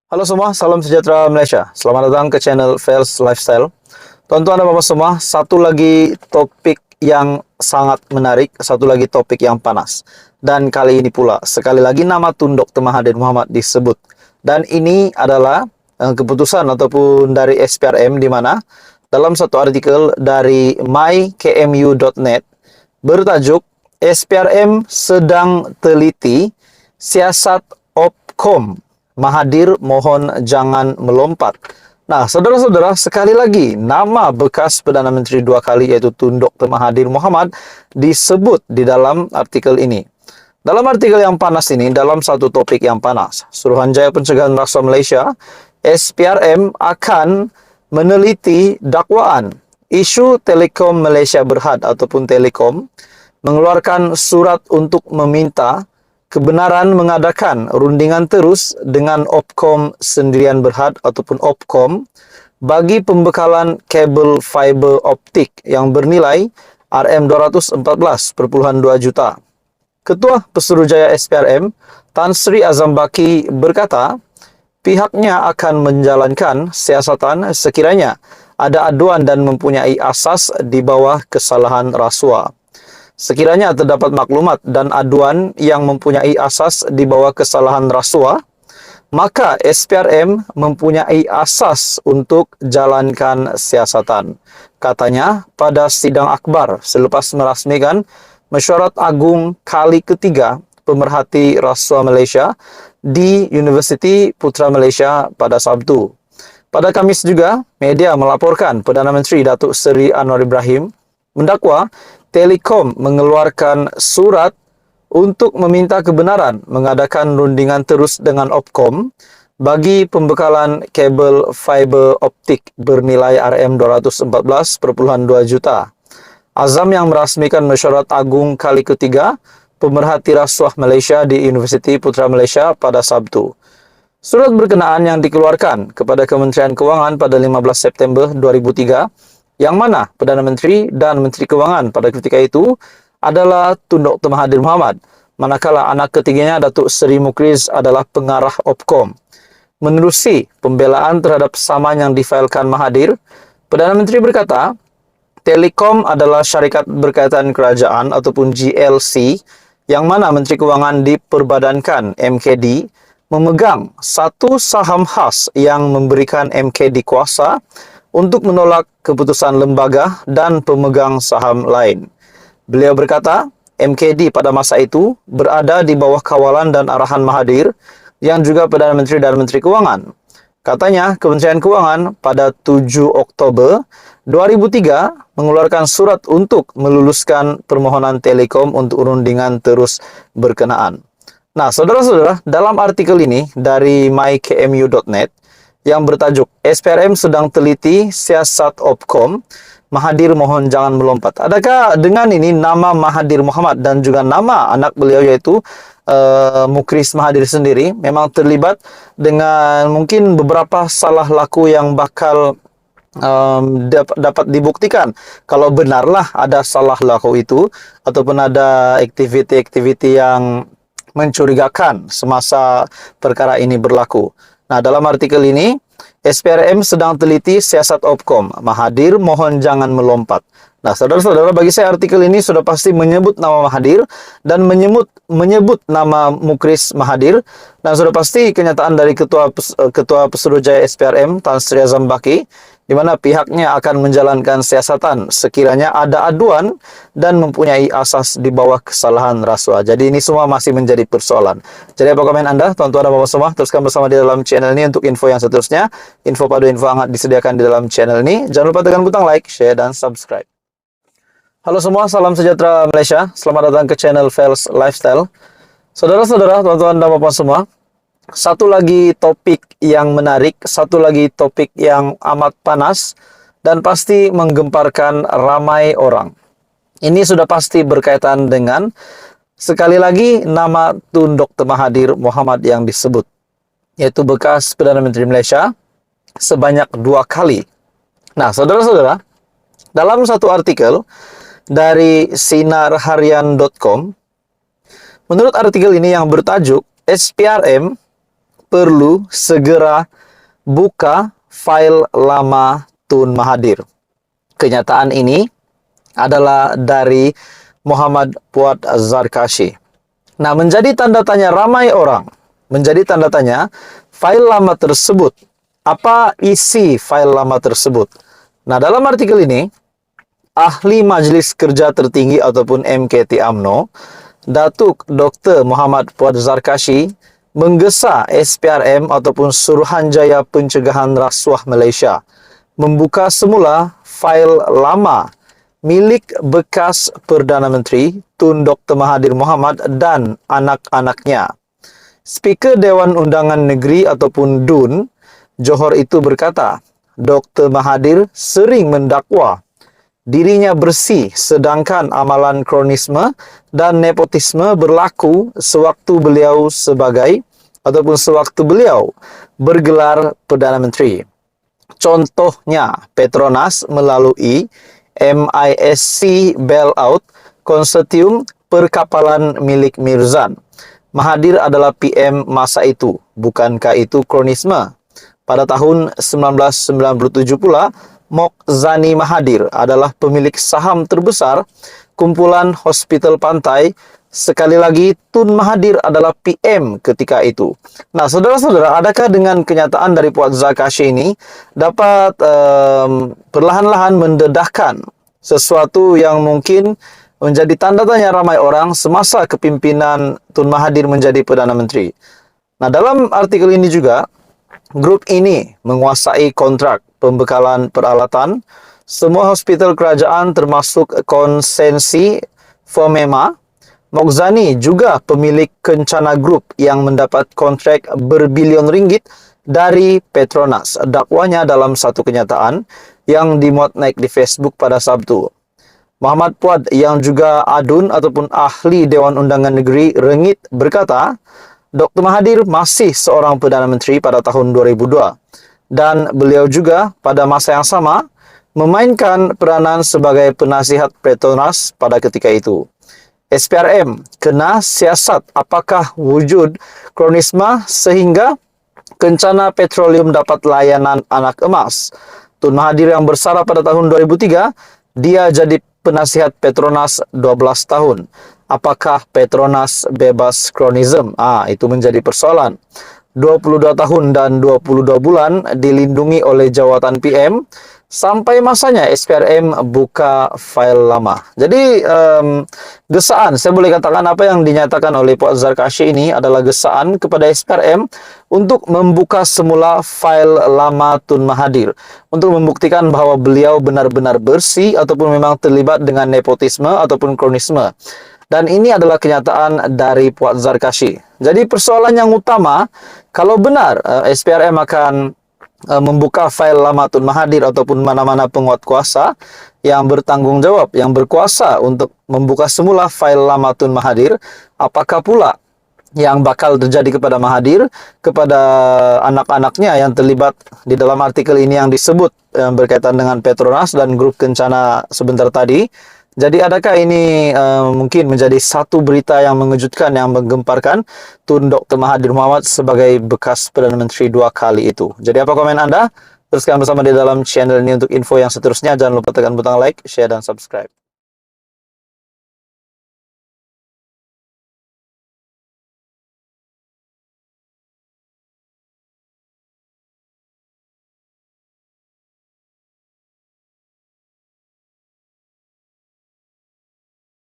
Halo semua, salam sejahtera Malaysia. Selamat datang ke channel Fels Lifestyle. Tuan-tuan dan bapak semua, satu lagi topik yang sangat menarik, satu lagi topik yang panas. Dan kali ini pula, sekali lagi nama Tun Dr. Mahathir Mohamad disebut. Dan ini adalah keputusan ataupun dari SPRM di mana dalam satu artikel dari mykmu.net bertajuk SPRM sedang teliti siasat Opkom. Mahathir mohon jangan melompat. Nah, saudara-saudara, sekali lagi, nama bekas Perdana Menteri dua kali yaitu Tun Dr. Mahathir Mohamad disebut di dalam artikel ini. Dalam artikel yang panas ini, dalam satu topik yang panas, Suruhanjaya Pencegahan Rasuah Malaysia, SPRM akan meneliti dakwaan isu Telekom Malaysia Berhad ataupun Telekom mengeluarkan surat untuk meminta kebenaran mengadakan rundingan terus dengan Opkom Sendirian Berhad ataupun Opkom bagi pembekalan kabel fiber optik yang bernilai RM214.2 juta. Ketua Pesuruhjaya SPRM, Tan Sri Azam Baki berkata, pihaknya akan menjalankan siasatan sekiranya ada aduan dan mempunyai asas di bawah kesalahan rasuah. Sekiranya terdapat maklumat dan aduan yang mempunyai asas di bawah kesalahan rasuah, maka SPRM mempunyai asas untuk jalankan siasatan. Katanya pada sidang akbar selepas merasmikan Mesyuarat Agung kali ketiga pemerhati rasuah Malaysia di Universiti Putra Malaysia pada Sabtu. Pada Khamis juga, media melaporkan Perdana Menteri Datuk Seri Anwar Ibrahim mendakwa Telekom mengeluarkan surat untuk meminta kebenaran mengadakan rundingan terus dengan Opkom bagi pembekalan kabel fiber optik bernilai RM214.2 juta. Azam yang merasmikan Mesyuarat Agung kali ketiga pemerhati rasuah Malaysia di Universiti Putra Malaysia pada Sabtu. Surat berkenaan yang dikeluarkan kepada Kementerian Kewangan pada 15 September 2003 yang mana Perdana Menteri dan Menteri Kewangan pada ketika itu adalah Tun Dr. Mahathir Mohamad, manakala anak ketiganya Datuk Seri Mukriz adalah pengarah Opkom. Menerusi pembelaan terhadap saman yang difailkan Mahathir, Perdana Menteri berkata, Telekom adalah syarikat berkaitan kerajaan ataupun GLC yang mana Menteri Kewangan diperbadankan MKD memegang satu saham khas yang memberikan MKD kuasa untuk menolak keputusan lembaga dan pemegang saham lain. Beliau berkata, MKD pada masa itu berada di bawah kawalan dan arahan Mahathir yang juga Perdana Menteri dan Menteri Kewangan. Katanya, Kementerian Kewangan pada 7 Oktober 2003 mengeluarkan surat untuk meluluskan permohonan Telekom untuk rundingan terus berkenaan. Nah, saudara-saudara, dalam artikel ini dari mykmu.net, yang bertajuk SPRM sedang teliti siasat Opkom, Mahathir mohon jangan melompat. Adakah dengan ini nama Mahathir Mohamad dan juga nama anak beliau yaitu Mukriz Mahathir sendiri memang terlibat dengan mungkin beberapa salah laku yang bakal dapat dibuktikan kalau benarlah ada salah laku itu ataupun ada aktiviti-aktiviti yang mencurigakan semasa perkara ini berlaku. Nah, dalam artikel ini, SPRM sedang teliti siasat Opkom. Mahathir mohon jangan melompat. Nah, saudara-saudara, bagi saya artikel ini sudah pasti menyebut nama Mahathir dan menyebut nama Mukriz Mahathir, dan sudah pasti kenyataan dari Ketua Pesuruhjaya SPRM Tan Sri Azam Baki di mana pihaknya akan menjalankan siasatan sekiranya ada aduan dan mempunyai asas di bawah kesalahan rasuah. Jadi ini semua masih menjadi persoalan. Jadi apa komen Anda, tuan-tuan dan bapak semua? Teruskan bersama di dalam channel ini untuk info yang seterusnya. Info padu info hangat disediakan di dalam channel ini. Jangan lupa tekan butang like, share, dan subscribe. Halo semua, salam sejahtera Malaysia. Selamat datang ke channel Fels Lifestyle. Saudara-saudara, tuan-tuan dan bapak semua, satu lagi topik yang menarik, satu lagi topik yang amat panas dan pasti menggemparkan ramai orang. Ini sudah pasti berkaitan dengan sekali lagi nama Tun Dr. Mahathir Mohamad yang disebut, yaitu bekas Perdana Menteri Malaysia sebanyak 2 kali. Nah, saudara-saudara, dalam satu artikel dari sinarharian.com, menurut artikel ini yang bertajuk SPRM perlu segera buka file lama Tun Mahathir. Kenyataan ini adalah dari Muhammad Fuad Zarkashi. Nah, menjadi tanda tanya ramai orang, menjadi tanda tanya file lama tersebut. Apa isi file lama tersebut? Nah, dalam artikel ini, Ahli Majelis Kerja Tertinggi ataupun MKT UMNO, Datuk Dr. Muhammad Fuad Zarkashi menggesa SPRM ataupun Suruhanjaya Pencegahan Rasuah Malaysia membuka semula fail lama milik bekas Perdana Menteri Tun Dr. Mahathir Mohamad dan anak-anaknya. Speaker Dewan Undangan Negeri ataupun DUN Johor itu berkata, Dr. Mahathir sering mendakwa dirinya bersih sedangkan amalan kronisme dan nepotisme berlaku sewaktu beliau bergelar Perdana Menteri. Contohnya, Petronas melalui MISC bailout konsortium perkapalan milik Mirzan. Mahathir adalah PM masa itu. Bukankah itu kronisme? Pada tahun 1997 pula, Mok Zani Mahathir adalah pemilik saham terbesar kumpulan hospital pantai. Sekali lagi, Tun Mahathir adalah PM ketika itu. Nah, saudara-saudara, adakah dengan kenyataan dari Fuad Zarkashi ini dapat perlahan-lahan mendedahkan sesuatu yang mungkin menjadi tanda tanya ramai orang semasa kepimpinan Tun Mahathir menjadi Perdana Menteri? Nah, dalam artikel ini juga, grup ini menguasai kontrak pembekalan peralatan semua hospital kerajaan termasuk konsensi FOMEMA. Mok Zani juga pemilik Kencana Group yang mendapat kontrak berbilion ringgit dari Petronas. Dakwanya dalam satu kenyataan yang dimuat naik di Facebook pada Sabtu. Muhammad Fuad yang juga adun ataupun ahli Dewan Undangan Negeri Rengit berkata, Dr. Mahathir masih seorang Perdana Menteri pada tahun 2002 dan beliau juga pada masa yang sama memainkan peranan sebagai penasihat Petronas pada ketika itu. SPRM kena siasat apakah wujud kronisme sehingga Kencana Petroleum dapat layanan anak emas. Tun Mahathir yang bersara pada tahun 2003, dia jadi penasihat Petronas 12 tahun. Apakah Petronas bebas kronisme? Itu menjadi persoalan. 22 tahun dan 22 bulan dilindungi oleh jawatan PM sampai masanya SPRM buka file lama. Jadi gesaan, saya boleh katakan apa yang dinyatakan oleh Fuad Zarkashi ini adalah gesaan kepada SPRM untuk membuka semula file lama Tun Mahathir untuk membuktikan bahwa beliau benar-benar bersih ataupun memang terlibat dengan nepotisme ataupun kronisme. Dan ini adalah kenyataan dari Fuad Zarkashi. Jadi persoalan yang utama, kalau benar SPRM akan membuka file lama Tun Mahathir ataupun mana-mana penguat kuasa yang bertanggung jawab, yang berkuasa untuk membuka semula file lama Tun Mahathir, apakah pula yang bakal terjadi kepada Mahathir, kepada anak-anaknya yang terlibat di dalam artikel ini yang disebut berkaitan dengan Petronas dan grup Kencana sebentar tadi. Jadi adakah ini mungkin menjadi satu berita yang mengejutkan, yang menggemparkan Tun Dr. Mahathir Mohamad sebagai bekas Perdana Menteri 2 kali itu. Jadi apa komen Anda? Teruskan bersama di dalam channel ini untuk info yang seterusnya. Jangan lupa tekan butang like, share, dan subscribe.